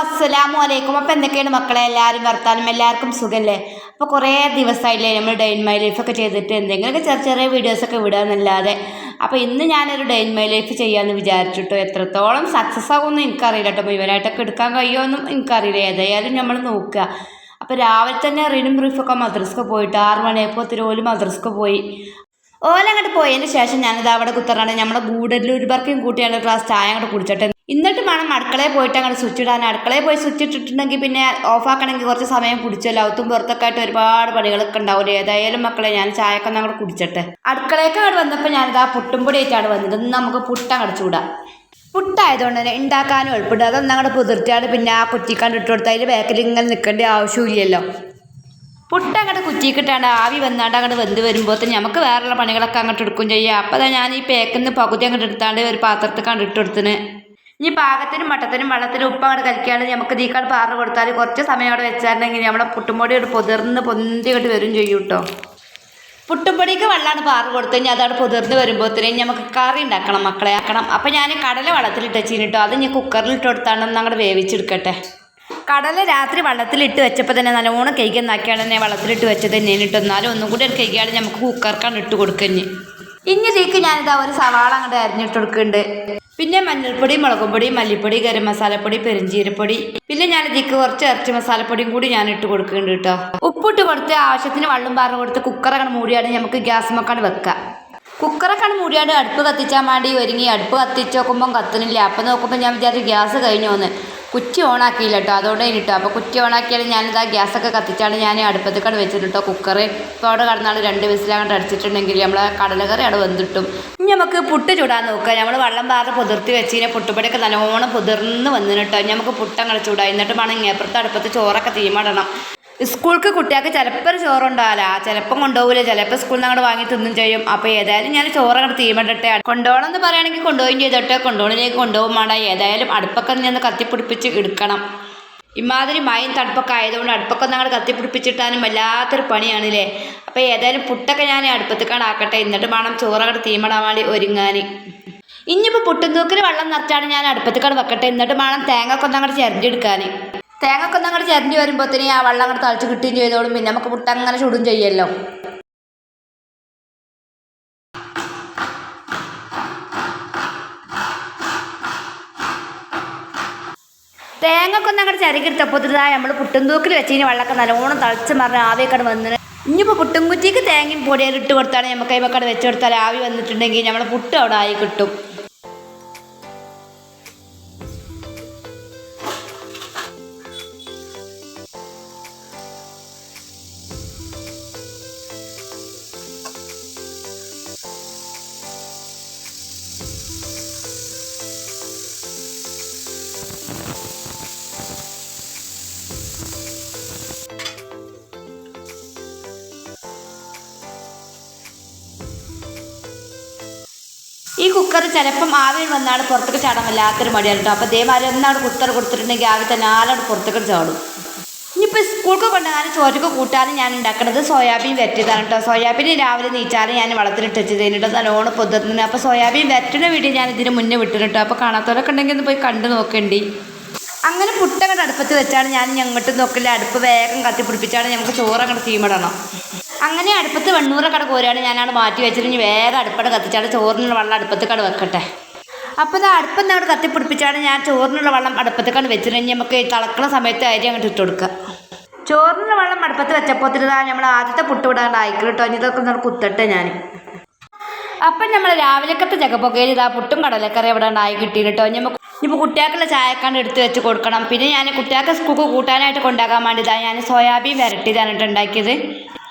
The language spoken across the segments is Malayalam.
അസ്സലാമു അലൈക്കും. അപ്പോൾ എന്തൊക്കെയാണ് മക്കളെ, എല്ലാവരും വർത്താനം, എല്ലാവർക്കും സുഖമല്ലേ? അപ്പോൾ കുറേ ദിവസമായില്ലേ നമ്മൾ ഡേ ഇൻ മൈ ലൈഫൊക്കെ ചെയ്തിട്ട് എന്തെങ്കിലുമൊക്കെ ചെറിയ ചെറിയ വീഡിയോസൊക്കെ വിടുകയെന്നല്ലാതെ. അപ്പോൾ ഇന്ന് ഞാനൊരു ഡേ ഇൻ മൈ ലൈഫ് ചെയ്യാമെന്ന് വിചാരിച്ചിട്ടോ. എത്രത്തോളം സക്സസ് ആകുമെന്ന് എനിക്കറിയില്ല കേട്ടോ. മുഴുവനായിട്ടൊക്കെ എടുക്കാൻ കഴിയുമെന്നും എനിക്കറിയില്ല. ഏതായാലും നമ്മൾ നോക്കുക. അപ്പോൾ രാവിലെ തന്നെ റീനും ബ്രീഫൊക്കെ മദ്രസക്ക് പോയിട്ട് 6 മണിയായപ്പോൾ തിരുവോല് മദ്രസക്ക് പോയി. ഓലങ്ങോട്ട് പോയതിന് ശേഷം ഞാനിത് അവിടെ കുത്തറാണ് നമ്മളെ ഗൂഡല്ലൂർ ബർക്കും കൂട്ടിയാണ് ഒരു ഗ്ലാസ് ചായ അങ്ങോട്ട് കുടിച്ചിട്ട് എന്നിട്ട് വേണം അടുക്കളയിൽ പോയിട്ട് അങ്ങോട്ട് സ്വിച്ച് ഇടാൻ. അടുക്കളയിൽ പോയി സ്വിച്ച് ഇട്ടിട്ടുണ്ടെങ്കിൽ പിന്നെ ഓഫാക്കണമെങ്കിൽ കുറച്ച് സമയം പിടിച്ചല്ലോ. അവത്തും പുറത്തൊക്കെ ആയിട്ട് ഒരുപാട് പണികളൊക്കെ ഉണ്ടാവില്ലേ. ഏതായാലും മക്കളെ ഞാൻ ചായയൊക്കെ ഒന്ന് അങ്ങോട്ട് കുടിച്ചിട്ടെ. അടുക്കളയൊക്കെ അങ്ങോട്ട് വന്നപ്പോൾ ഞാനിത് ആ പുട്ടുംപൊടി ആയിട്ടാണ് വന്നത്. ഇന്ന് നമുക്ക് പുട്ടങ്ങോട്ട് ചൂടാം. പുട്ടായതുകൊണ്ട് തന്നെ ഉണ്ടാക്കാനും എളുപ്പമുണ്ട്. അതൊന്നും അങ്ങോട്ട് പുതിർത്തിയാണ് പിന്നെ ആ കുറ്റിക്കാണ്ട് ഇട്ട് കൊടുത്താൽ അതിൽ ബാക്കിൽ ഇങ്ങനെ നിൽക്കേണ്ട ആവശ്യമില്ലല്ലോ. പുട്ടങ്ങോട്ട് കുറ്റിക്കിട്ടാണ്ട് ആവി വന്നാണ്ട് അങ്ങോട്ട് വെന്ത് വരുമ്പോൾ നമുക്ക് വേറെയുള്ള പണികളൊക്കെ അങ്ങോട്ട് എടുക്കും ചെയ്യാം. അപ്പോൾ അതാ ഞാൻ ഈ പേക്കിന്ന് പകുതി അങ്ങോട്ട് എടുത്താണ്ട് ഒരു പാത്രത്തിൽ കണ്ട് ഇട്ട് കൊടുത്തിന്. ഇനി പാകത്തിനും മട്ടത്തിനും വെള്ളത്തിനും ഉപ്പ് അങ്ങോട്ട് കലിക്കാണ്ട് നമുക്ക് തീക്കാട് പാറ് കൊടുത്താൽ കുറച്ച് സമയം അവിടെ വെച്ചായിരുന്നെങ്കിൽ നമ്മളെ പുട്ടുംപൊടി ഒരു പൊതിർന്ന് പൊന്തി അങ്ങോട്ട് വരും ചെയ്യും കേട്ടോ. പുട്ടുംപൊടിക്ക് വെള്ളമാണ് പാറ് കൊടുത്തു കഴിഞ്ഞാൽ അതവിടെ പൊതിർന്ന് വരുമ്പോഴത്തേനും നമുക്ക് കറി ഉണ്ടാക്കണം മക്കളെ ആക്കണം. അപ്പം ഞാൻ കടല വെള്ളത്തിലിട്ട് വെച്ചിന് കേട്ടോ. അത് ഞാൻ കുക്കറിലിട്ട് കൊടുത്താണ്ടൊന്ന് അങ്ങോട്ട് വേവിച്ചെടുക്കട്ടെ. കടല രാത്രി വെള്ളത്തിലിട്ട് വെച്ചപ്പോൾ തന്നെ നല്ലോണം കൈകന്നാക്കിയാണ് തന്നെ വെള്ളത്തിലിട്ട് വെച്ചത് തന്നെയാണ് കേട്ടോ. എന്നാലും ഒന്നും കൂടി ഒരു കൈകാട് നമുക്ക് കുക്കർക്കാണ് ഇട്ട് കൊടുക്കഞ്ഞ്. ഇനി ഇതിലേക്ക് ഞാനിതാ ഒരു സവാള അങ്ങോട്ട് അരിഞ്ഞിട്ട് കൊടുക്കുന്നുണ്ട്. പിന്നെ മഞ്ഞൾപ്പൊടി, മുളകും പൊടി, മല്ലിപ്പൊടി, ഗരം മസാലപ്പൊടി, പെരിഞ്ചീരപ്പൊടി, പിന്നെ ഞാൻ ഇതിലേക്ക് കുറച്ച് ഇറച്ചി മസാലപ്പൊടിയും കൂടി ഞാൻ ഇട്ട് കൊടുക്കുന്നുണ്ട് കേട്ടോ. ഉപ്പിട്ട് കൊടുത്ത് ആവശ്യത്തിന് വെള്ളം പാർന്ന് കൊടുത്ത് കുക്കറൊക്കെ മൂടിയാണ് നമുക്ക് ഗ്യാസ് മക്കാണ് വെക്കുക. കുക്കറൊക്കെ മൂടിയാണ്ട് അടുപ്പ് കത്തിച്ചാൽ വേണ്ടി ഒരുങ്ങി. അടുപ്പ് കത്തിച്ച് നോക്കുമ്പം കത്തുന്നില്ല. അപ്പം നോക്കുമ്പോൾ ഞാൻ വിചാരിച്ചു ഗ്യാസ് കഴിഞ്ഞോന്ന്. കുറ്റി ഓണാക്കിയില്ല കേട്ടോ. അതുകൊണ്ട് കഴിഞ്ഞിട്ടോ. അപ്പോൾ കുറ്റി ഓണാക്കിയാൽ ഞാനിതാ ഗ്യാസൊക്കെ കത്തിച്ചാണ് ഞാൻ അടുപ്പത്തേക്കാണ് വെച്ചിട്ടോ കുക്കറ്. ഇപ്പോൾ അവിടെ കടന്നാൾ 2 വിസിലങ്ങോട്ട് അടിച്ചിട്ടുണ്ടെങ്കിൽ നമ്മളെ കടലക്കറി അവിടെ വെന്തിട്ടും. ഇനി നമുക്ക് പുട്ട് ചൂടാൻ നോക്കുക. നമ്മൾ വെള്ളം പാർന്ന് പുതിർത്തി വെച്ചിങ്ങനെ പുട്ടുപൊടിയൊക്കെ നല്ലോണം പുതിർന്ന് വന്നിന് കേട്ടോ. ഇനി നമുക്ക് പുട്ടങ്ങനെ ചൂടാം. എന്നിട്ട് വേണം ഇങ്ങേപ്പുറത്ത് അടുപ്പത്ത് ചോറൊക്കെ തീമടണം. സ്കൂൾക്ക് കുട്ടികൾക്ക് ചിലപ്പോൾ ചോറുണ്ടാവില്ല, ചിലപ്പം കൊണ്ടുപോകില്ല, ചിലപ്പോൾ സ്കൂളിൽ നിന്ന് അങ്ങോട്ട് വാങ്ങി തിന്നും ചെയ്യും. അപ്പോൾ ഏതായാലും ഞാൻ ചോറ് അങ്ങോട്ട് തീമടട്ടെ. കൊണ്ടുപോകണം എന്ന് പറയുകയാണെങ്കിൽ കൊണ്ടുപോയും ചെയ്തോട്ടെ, കൊണ്ടുപോകണിലേക്ക് കൊണ്ടുപോകും വേണ്ട. ഏതായാലും അടുപ്പൊക്കെ ഞാൻ കത്തിപ്പിടിപ്പിച്ച് എടുക്കണം. ഇമാതിരി മയം തണുപ്പൊക്കെ ആയതുകൊണ്ട് അടുപ്പൊക്കെ ഒന്ന് അങ്ങോട്ട് കത്തിപ്പിടിപ്പിച്ചിട്ടാനും വല്ലാത്തൊരു പണിയാണല്ലേ. അപ്പോൾ ഏതായാലും പുട്ടൊക്കെ ഞാൻ അടുപ്പത്തേക്കാണ് ആക്കട്ടെ. എന്നിട്ട് വേണം ചോറങ്ങോട്ട് തീമടാൻ വേണ്ടി ഒരുങ്ങാൻ. ഇനിയിപ്പോൾ പുട്ടും തൂക്കിൽ വെള്ളം നിറച്ചാണ് ഞാൻ അടുപ്പത്തേക്കാണ് വെക്കട്ടെ. എന്നിട്ട് വേണം തേങ്ങയൊക്കെ ഒന്ന് അങ്ങോട്ട് ചിരണ്ടിയെടുക്കാൻ. തേങ്ങയൊക്കെ ഒന്ന് അങ്ങോട്ട് ചിരണ്ടി വരുമ്പോഴത്തേനും ആ വെള്ളം അങ്ങോട്ട് തളിച്ച് കിട്ടുകയും ചെയ്തോളും. പിന്നെ നമുക്ക് പുട്ട് അങ്ങനെ ചുടും ചെയ്യല്ലോ. തേങ്ങയൊക്കെ ഒന്ന് അങ്ങോട്ട് ചിരകിയെടുത്തപ്പോൾ നമ്മൾ പുട്ടും തൂക്കിൽ വെച്ചതിന് വെള്ളമൊക്കെ നല്ലോണം തളിച്ച് മറിഞ്ഞ് ആവിയൊക്കെ വന്നിട്ട് ഇനിയിപ്പോൾ പുട്ടും കുറ്റിക്ക് തേങ്ങയും പൊടിയിൽ ഇട്ട് കൊടുത്താൽ നമുക്ക് കൈമക്കടെ വെച്ച് കൊടുത്താൽ ആവി വന്നിട്ടുണ്ടെങ്കിൽ നമ്മളെ പുട്ട് അവിടെ ആയി കിട്ടും. ഈ കുക്കർ ചിലപ്പം ആവിയിൽ വന്നാണ് പുറത്തേക്ക് ചാടാൻ വല്ലാത്തൊരു മടിയാണ് കേട്ടോ. അപ്പോൾ അതേമാതിരി ഒന്നാണ് കുക്കർ കൊടുത്തിട്ടുണ്ടെങ്കിൽ ആവി തന്നെ ആളോട് പുറത്തേക്ക് ചാടും. ഇനിയിപ്പോൾ സ്കൂൾക്ക് കൊണ്ടുപോകാൻ ചോറ്റക്ക് കൂട്ടാനും ഞാൻ ഉണ്ടാക്കുന്നത് സോയാബീൻ വരട്ടിയതാണ് കേട്ടോ. സോയാബീൻ രാവിലെ നീച്ചാലും ഞാൻ വെള്ളത്തിലിട്ട് വെച്ച് കഴിഞ്ഞിട്ട് നല്ലോണം പൊതിർന്നു. അപ്പോൾ സോയാബീൻ വരട്ടുന്ന വീഡിയോ ഞാൻ ഇതിന് മുന്നേ വിട്ടിട്ട് കേട്ടോ. അപ്പോൾ കാണാത്തവരൊക്കെ ഉണ്ടെങ്കിൽ ഒന്ന് പോയി കണ്ടു നോക്കേണ്ടി. അങ്ങനെ പുട്ടങ്ങോട്ട് അടുപ്പത്ത് വെച്ചാണ് ഞാൻ ഞങ്ങോട്ട് നോക്കില്ല. അടുപ്പ് വേഗം കത്തിപ്പിടിപ്പിച്ചാണ് നമുക്ക് ചോറങ്ങോട്ട് തീമിടണം. അങ്ങനെ അടുപ്പത്ത് വെണ്ണൂറൊക്കെ കോരാണ് ഞാനവിടെ മാറ്റി വെച്ചിട്ട് ഇനി വേഗം അടുപ്പടെ കത്തിച്ചാണ് ചോറിനുള്ള വെള്ളം അടുപ്പത്തേക്കാട് വെക്കട്ടെ. അപ്പോൾ ഇത് അടുപ്പം അവിടെ കത്തിപ്പിടിപ്പിച്ചാണ് ഞാൻ ചോറിനുള്ള വെള്ളം അടുപ്പത്തേക്കാണ് വെച്ചിട്ട് ഇനി നമുക്ക് തിളക്കുന്ന സമയത്ത് അരി അങ്ങോട്ട് ഇട്ട് കൊടുക്കുക. ചോറിനുള്ള വെള്ളം അടുപ്പത്ത് വെച്ചപ്പോൾ നമ്മൾ ആദ്യത്തെ പുട്ട് വിടാണ്ട് ആയിക്കില്ല കേട്ടോ. ഇനി ഇതൊക്കെ നമ്മൾ കുത്തട്ടെ ഞാൻ. അപ്പം നമ്മൾ രാവിലക്കത്തെ ചക്കപ്പൊക്കയിൽ ഇതാ പുട്ടും കടലക്കറി ഇവിടെ ഉണ്ടായി കിട്ടി കേട്ടോ. ഇപ്പോൾ കുട്ടികൾക്കുള്ള ചായക്കാണ്ട് എടുത്ത് വെച്ച് കൊടുക്കണം. പിന്നെ ഞാൻ കുട്ടികൾക്ക് സ്കൂൾക്ക് കൂട്ടാനായിട്ട് കൊണ്ടാക്കാൻ വേണ്ടിയതാണ് ഞാൻ സോയാബീൻ വരട്ടിയതാണ് ഉണ്ടാക്കിയത്.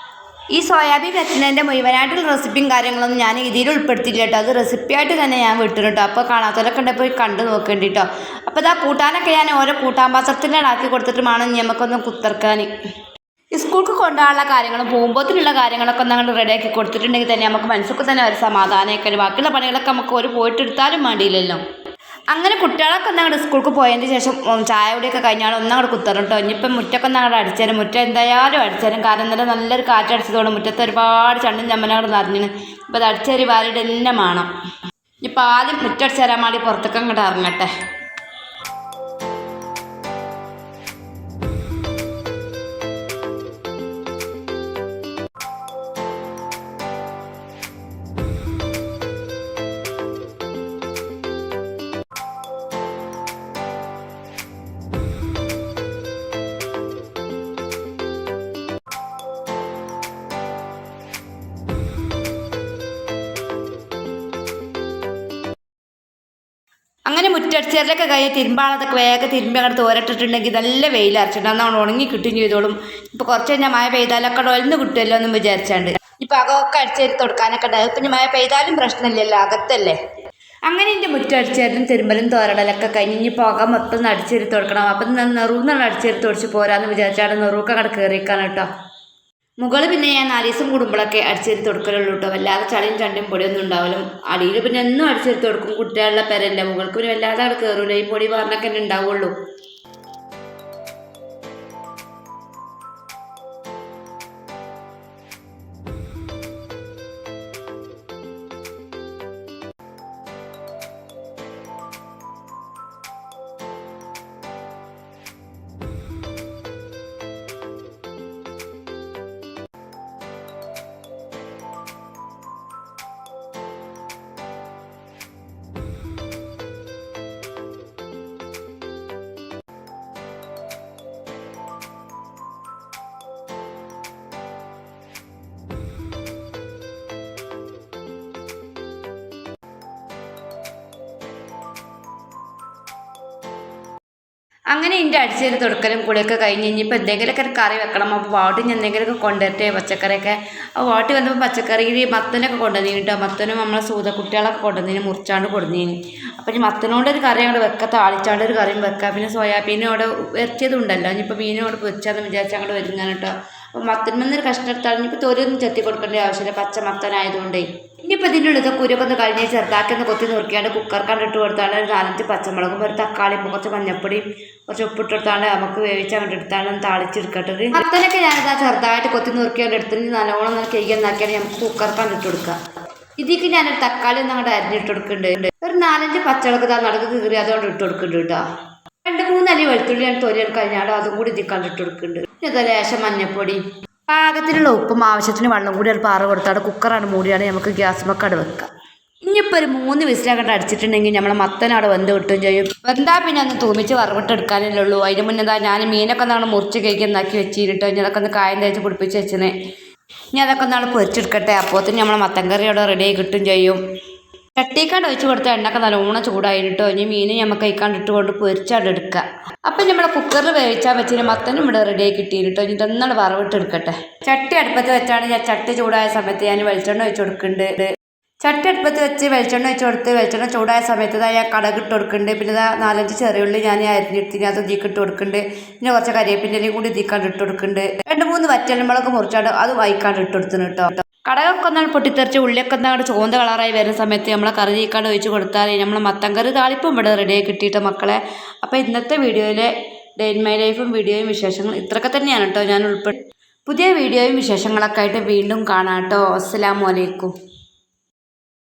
ഈ സോയാബീൻ വരട്ടുന്നതിൻ്റെ മുഴുവനായിട്ടുള്ള റെസിപ്പിയും കാര്യങ്ങളൊന്നും ഞാൻ ഇതിൽ ഉൾപ്പെടുത്തിയില്ല കേട്ടോ. അത് റെസിപ്പിയായിട്ട് തന്നെ ഞാൻ വിട്ടു കേട്ടോ. അപ്പോൾ കാണാത്തവരൊക്കെ ഉണ്ടെങ്കിൽ പോയി കണ്ടു നോക്കേണ്ടി കേട്ടോ. അപ്പോൾ ഇതാ കൂട്ടാനൊക്കെ ഞാൻ ഓരോ കൂട്ടാൻ പാത്രത്തിലാണ് ആക്കി കൊടുത്തിട്ട് വേണം നമുക്കൊന്ന് കുത്തിറക്കാൻ. സ്കൂൾക്ക് കൊണ്ടുപോകാനുള്ള കാര്യങ്ങളും പോകുമ്പോഴത്തിനുള്ള കാര്യങ്ങളൊക്കെ ഒന്ന് അങ്ങോട്ട് റെഡിയാക്കി കൊടുത്തിട്ടുണ്ടെങ്കിൽ തന്നെ നമുക്ക് മനസ്സൊക്കെ തന്നെ ഒരു സമാധാനമൊക്കെ. ബാക്കിയുള്ള പണികളൊക്കെ നമുക്ക് ഒരു പോയിട്ട് എടുത്താലും വേണ്ടിയില്ലല്ലോ. അങ്ങനെ കുട്ടികളൊക്കെ ഒന്നങ്ങോട്ട് സ്കൂൾക്ക് പോയതിന് ശേഷം ചായ കുടിയൊക്കെ കഴിഞ്ഞാൽ ഒന്നങ്ങോട്ട് കുത്തറും കേട്ടോ. ഇനിയിപ്പം മുറ്റൊക്കെ ഒന്നങ്ങോട്ട് അടിച്ചേരും. മുറ്റം എന്തായാലും അടിച്ചേരും. കാരണം ഇന്നലെ നല്ലൊരു കാറ്റടിച്ചതുകൊണ്ട് മുറ്റത്ത് ഒരുപാട് ചണ്ടും ചമ്മനോട് നിറഞ്ഞിന്. ഇപ്പോൾ അത് അടിച്ചേരി വാരിയുടെ തന്നെ വേണം. ഇപ്പം ആദ്യം മുറ്റടിച്ച് തരാൻ വേണ്ടി പുറത്തേക്ക് അങ്ങോട്ട് ഇറങ്ങട്ടെ. മുറ്റടിച്ചേരലൊക്കെ കഴിഞ്ഞ് തിരുമ്പാളതൊക്കെ വേഗം തിരുമ്പി അങ്ങോട്ട് തോരട്ടിട്ടുണ്ടെങ്കിൽ നല്ല വെയിലരച്ചിട്ടുണ്ട് അന്ന് ഉണങ്ങി കിട്ടുകയും ചെയ്തോളും. ഇപ്പോൾ കുറച്ച് കഴിഞ്ഞാൽ മഴ പെയ്താലൊക്കെ ഒഴിഞ്ഞ് കിട്ടുമല്ലോ എന്നും വിചാരിച്ചാണ്ട് ഇപ്പം അകമൊക്കെ അടിച്ചേരി തുടക്കാനൊക്കെ ഉണ്ടാകും. ഇപ്പം മഴ പെയ്താലും പ്രശ്നമില്ലല്ലോ, അകത്തല്ലേ. അങ്ങനെ എൻ്റെ മുറ്റം അടിച്ചേരും തിരുമ്പലും തോരടലൊക്കെ കഴിഞ്ഞ് ഇനി പോകാൻ മൊത്തം അടിച്ചേരി തുടക്കണം. അപ്പം നെറൂന്നുള്ള അടിച്ചേരി തുടച്ച് പോരാന്ന് വിചാരിച്ചാണ് നെറൂക്ക് അങ്ങോട്ട് കയറിയേക്കാണ് കേട്ടോ. മുകളിൽ പിന്നെ ഞാൻ 4 ദിവസം കൂടുമ്പോഴൊക്കെ അടിച്ചേരി തുടക്കലുള്ളൂ കേട്ടോ. വല്ലാതെ ചളിയും ചണ്ടിയും പൊടിയൊന്നും ഉണ്ടാവലും. അടിയിൽ പിന്നെ എന്നും അടിച്ചേരി തുടക്കും. കുട്ടികളുടെ പെരല്ല മുകൾക്ക് പിന്നെ വല്ലാതെ അവിടെ കയറൂല. ഈ പൊടി പറഞ്ഞൊക്കെ തന്നെ ഉണ്ടാവുള്ളൂ. അങ്ങനെ എൻ്റെ അടിച്ചേരി തുടക്കലും കൂടെയൊക്കെ കഴിഞ്ഞ് ഇനിയിപ്പോൾ എന്തെങ്കിലുമൊക്കെ കറി വെക്കണം. അപ്പോൾ വാട്ടിന് എന്തെങ്കിലുമൊക്കെ കൊണ്ടുവരട്ടെ പച്ചക്കറിയൊക്കെ. അപ്പോൾ വാട്ടി വന്നപ്പോൾ പച്ചക്കറിയിൽ മത്തനൊക്കെ കൊണ്ടുവന്നീന് കേട്ടോ. മത്തനും നമ്മളെ കുട്ടികളൊക്കെ കൊണ്ടുവന്നീന് മുറിച്ചാണ്ട് കൊടുന്നീന്. അപ്പോൾ ഇനി മത്തനോണ്ടൊരു കറി അങ്ങോട്ട് വെക്കുക, താളിച്ചാണ്ട് ഒരു കറിയും വെക്കുക. പിന്നെ സോയാബീനും അവിടെ ഇറച്ചിയതുണ്ടല്ലോ. ഇനിയിപ്പോൾ മീനോട് പൊരിച്ചാന്ന് വിചാരിച്ച് അങ്ങോട്ട് വരുന്നതാണ് കേട്ടോ. അപ്പോൾ മത്തന്മേന്നൊരു കഷ്ണം എടുത്താൽ ഇനിയിപ്പോൾ തൊലിയൊന്നും ചെത്തി കൊടുക്കേണ്ട ആവശ്യമില്ല, പച്ച മത്തനായതുകൊണ്ടേ. ഇനിയിപ്പോൾ ഇതിൻ്റെ ഉള്ളിൽ കുരുവൊക്കെ ഒന്ന് കഴിഞ്ഞ് ചെറുതാക്കി കൊത്തി നുറുക്കിയാണ്ട് കുക്കർക്കാണ്ട് ഇട്ട് കൊടുത്താണ്. ഒരു 4-5 പച്ചമുളകും ഒരു തക്കാളിയും കുറച്ച് മഞ്ഞപ്പൊടിയും കുറച്ച് ഉപ്പിട്ട് കൊടുത്താണ് നമുക്ക് വേവിച്ച് അങ്ങോട്ട് എടുത്താണ് താളിച്ചെടുക്കട്ടത്. മത്തനൊക്കെ ഞാനിതാ ചെറുതായിട്ട് കൊത്തി നുറുക്കിയാണ്ട് എടുത്തിട്ട് നല്ലോണം കഴുകിയെന്നാക്കിയാണ് നമുക്ക് കുക്കർക്കാണ്ട് ഇട്ട് കൊടുക്കുക. ഇതിലേക്ക് ഞാനൊരു തക്കാളി ഒന്ന് അങ്ങോട്ട് അരിഞ്ഞിട്ട് കൊടുക്കുന്നുണ്ട്. ഒരു 4-5 പച്ചമുളക് നടുക്ക് കീറി അതുകൊണ്ട് ഇട്ട് കൊടുക്കുന്നുണ്ട് കേട്ടോ. 2-3 അല്ലി വെളുത്തുള്ളി ഞാൻ തൊലിയാണ് കഴിഞ്ഞാലും അതും കൂടി ഇതിക്കാണ്ട് ഇട്ട് കൊടുക്കുന്നുണ്ട്. ഇത് ലേശം മഞ്ഞപ്പൊടി, പാകത്തിനുള്ള ഉപ്പും ആവശ്യത്തിന് വെള്ളം കൂടി പാറ കൊടുത്താണ് കുക്കറാണ് മൂടിയാണ് നമുക്ക് ഗ്യാസ് മക്കാട് വെക്കാം. ഇനിയിപ്പോൾ ഒരു 3 വിസിലങ്ങോട്ട് അടിച്ചിട്ടുണ്ടെങ്കിൽ നമ്മളെ മത്തനവിടെ വെന്ത് കിട്ടുകയും ചെയ്യും. വെന്താ പിന്നെ ഒന്ന് തൂമിച്ച് വറവിട്ട് എടുക്കാനല്ലേ ഉള്ളൂ. അതിന് മുന്നേ ഞാൻ മീനൊക്കെ ഒന്നാണ് മുറിച്ച് കഴിക്കുന്നാക്കി വെച്ചിട്ടോ. ഇനി അതൊക്കെ ഒന്ന് കായം തേച്ച് പിടിപ്പിച്ച് വെച്ചിനെ. ഇനി അതൊക്കെ ഒന്നാൾ പൊരിച്ചെടുക്കട്ടെ. അപ്പോഴത്തേന് നമ്മളെ മത്തൻ കറി അവിടെ റെഡിയായി കിട്ടും ചെയ്യും. ചട്ടിക്കാണ്ട് ഒഴിച്ച് കൊടുത്ത എണ്ണയൊക്കെ നല്ലോണം ചൂടായിട്ടോ. ഇനി മീൻ നമുക്ക് കഴിക്കാണ്ട് ഇട്ട് കൊണ്ട് പൊരിച്ചാണ്ട് എടുക്കുക. അപ്പം നമ്മളെ കുക്കറിൽ വേവിച്ചാൽ വെച്ചിട്ട് മത്തനും ഇവിടെ റെഡിയായി കിട്ടിയിട്ടോ. ഇനി ഇതൊന്നാണ് വറവിട്ട് എടുക്കട്ടെ. ചട്ടി അടുപ്പത്ത് വെച്ചാണ് ഞാൻ ചട്ടി ചൂടായ സമയത്ത് ഞാൻ വെളിച്ചെണ്ണ ഒഴിച്ച് കൊടുക്കുന്നുണ്ട്. ചട്ടി അടുപ്പത്ത് വെച്ച് വെളിച്ചെണ്ണ ഒഴിച്ച് കൊടുത്ത് വെളിച്ചെണ്ണ ചൂടായ സമയത്ത് ഞാൻ കടക് ഇട്ട് കൊടുക്കുന്നുണ്ട്. പിന്നെ 4-5 ചെറിയുള്ളി ഞാൻ അരിഞ്ഞെടുത്തിന് അത് ഇതിക്ക് ഇട്ട് കൊടുക്കുന്നുണ്ട്. പിന്നെ കുറച്ച് കരിവേപ്പിൻ്റെയും കൂടി ഇതിക്കാണ്ട് ഇട്ട് കൊടുക്കുന്നുണ്ട്. 2-3 വറ്റൽമുളക് മുറിച്ചാണ്ട് അത് വായിക്കാണ്ട് ഇട്ട് കൊടുത്തിന് കേട്ടോ. കടകൊക്കെ ഒന്നാണ് പൊട്ടിത്തെറിച്ച് ഉള്ളിയൊക്കെ ഒന്നാണ്ട് ചുവന്ന കളറായി വരുന്ന സമയത്ത് നമ്മളെ കറി നീക്കാണ്ട് ഒഴിച്ച് കൊടുത്താൽ നമ്മളെ മത്തൻ കറി താളിപ്പം ഇവിടെ റെഡിയായി കിട്ടിയിട്ട് മക്കളെ. അപ്പോൾ ഇന്നത്തെ വീഡിയോയിലെ ഡേ ഇൻ മൈ ലൈഫും വീഡിയോയും വിശേഷങ്ങളും ഇത്രയൊക്കെ തന്നെയാണ് കേട്ടോ ഞാൻ ഉൾപ്പെടുത്തി. പുതിയ വീഡിയോയും വിശേഷങ്ങളൊക്കെ ആയിട്ട് വീണ്ടും കാണാം കേട്ടോ. അസ്സലാമു അലൈക്കും.